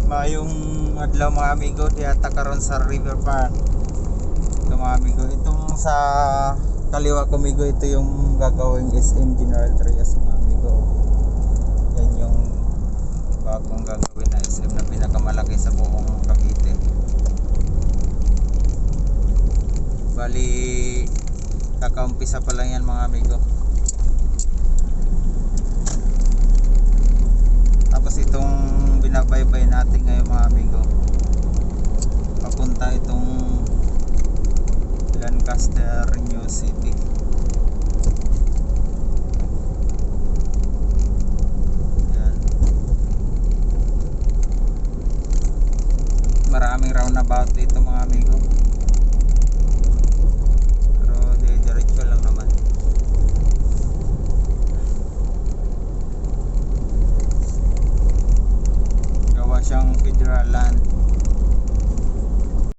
Mayong adlaw mga amigo, diata karon sa River Park. Ito mga amigo, itong sa kaliwa ko amigo, ito yung gagawing SM General Trias mga amigo. Yan yung bagong gagawin na SM na pinakamalaki sa buong Cavite. Bali kakaumpisa pa lang yan mga amigo. Tapos itong binabaybay natin ngayon mga amigo, papunta itong Lancaster, New City. Yan. Maraming roundabout dito mga amigo, pero diretso lang naman. Gawa siyang federal land.